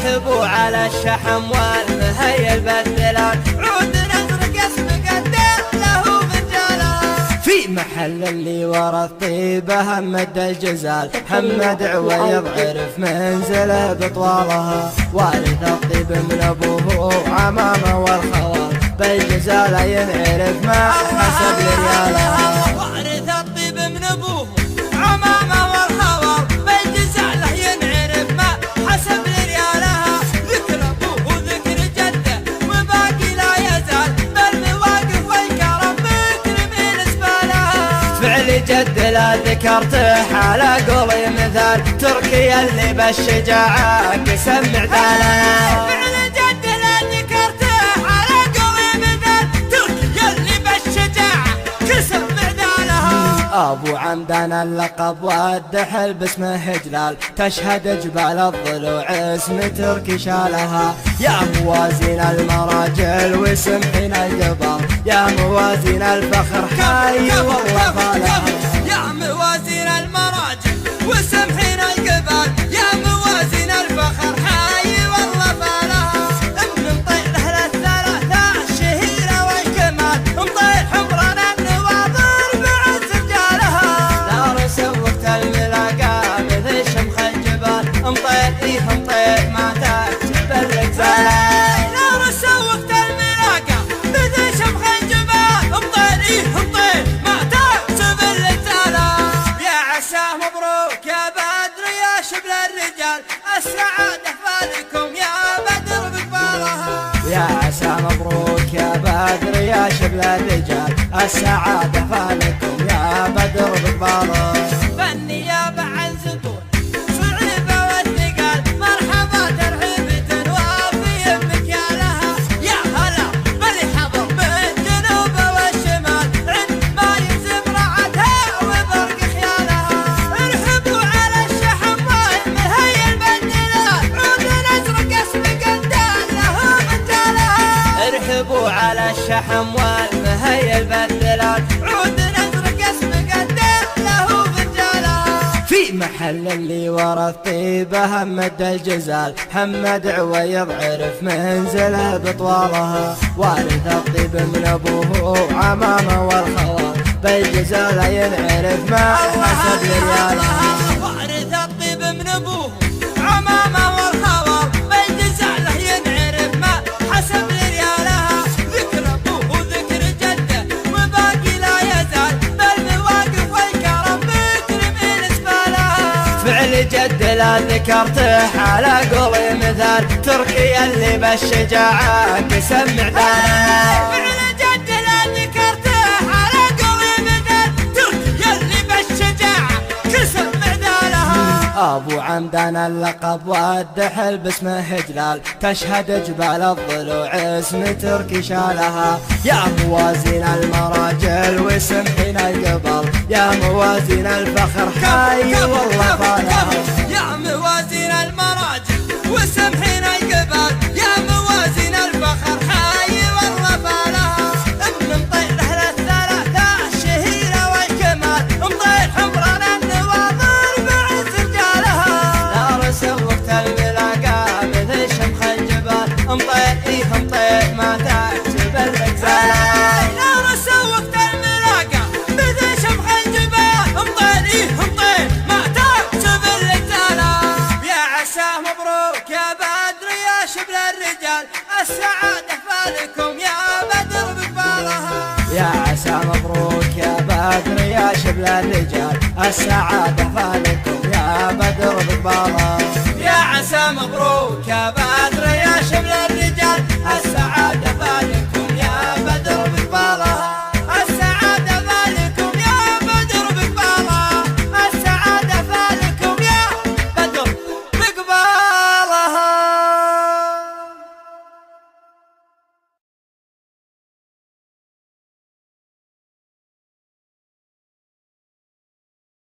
ارحبوا على الشحم والمهيل بالدلال، عود نزرق اسم قدر له فنجالا. في محل اللي ورا الطيبة همد الجزال، محمد عويض عرف منزله بطوالها، وارث الطيب من ابوه وعمامه والخوال، بالجزال ينعرف ما حسب ريالها. وارث الطيب من ابوه وعمامه والخوال، بالجزال ينعرف ما حسب ريالها. ذكر ابوه وذكر جده وباقي لا يزال، بالمواقف والكرم مكرم اسبالها. فعل جد لا ذكرته على قولي مثال، تركيا اللي بالشجاعة قسم معدالها. فعل جد لا ذكرته على قولي مثال، تركيا اللي بالشجاعة قسم معدالها. ابو عمدان اللقب والدحل باسمه هجلال، تشهد جبال الضلوع اسم تركي شالها. يا موازين المراجل وسمحين القبر، يا موازين الفخر حي والله فالها. يا موازين المراجل وسمحين القبر، يا موازين الفخر حي والله فالها. من طير اهل الثلاثة الشهيرة والكمال، مطير حمران النواظر بعز رجالها. دار سوقت الملاقى مثل شمخ الجبال، مطير ايه مطير ما تكتب الرجال. دار سوقت الملاقى مثل شمخ الجبال، مطير ايه مطير ما تكتب الرجال. يا عسى مبروك يا بدر يا شبل الرجال، السعادة فالكم يا بدر بقبالها. يا عسى مبروك يا بدر يا شبل الرجال، السعادة فالكم يا بدر بقبالها. بالنيابة عن زبون صعيبة والثقال، مرحبا ترحيبة وافي بمكيالها. يا هلا باللي حضر من جنوب والشمال، عند ما يلزم رعتها وبرق خيالها. ارحبوا على الشحم والمهيل بالدلال، عود نزرق اسم قدال له منجالها. ارحبوا على الشحم والمهيل بالدلال، عود نزرق اسم قدال له منجالها. في محل اللي ورا الطيبة همد الجزال، محمد عويض عرف منزله بطوالها، وارث الطيب من ابوه وعمامه والخوال، بالجزال ينعرف ما حسب ريالها. وارث الطيب من ابوه وعمامه والخوال، بالجزال ينعرف ما حسب ريالها. ذكر ابوه وذكر جده وباقي لا يزال، بالمواقف والكرم مكرم اسبالها. فعل جد لا ذكرته على قولي مثال، تركيا اللي بالشجاعة قسم معدالها. فعل جد لا ذكرته على قولي مثال، تركيا اللي بالشجاعة قسم معدالها. ابو عمدان اللقب والدحل باسمه هجلال، تشهد جبال الضلوع اسم تركي شالها. يا موازين المراجل وسمحين القبر، يا موازين الفخر حي والله فالها. يا موازين المراجل وسمحين القبر، يا موازين الفخر حي والله فالها. من طير اهل الثلاثة الشهيرة والكمال، مطير حمران النواظر بعز رجالها. دار سوقت الملاقى مثل شمخ الجبال، مطير ايه مطير ما تكتب الرجال. دار سوقت الملاقى مثل شمخ الجبال، مطير ايه مطير ما تكتب الرجال. يا عسى مبروك يا بدر يا شبل الرجال، السعادة فالكم يا بدر بقبالها. يا عسى مبروك يا بدر يا شبل الرجال، السعادة فالكم يا بدر بقبالها. يا عسى مبروك يا بدر يا شبل الرجال.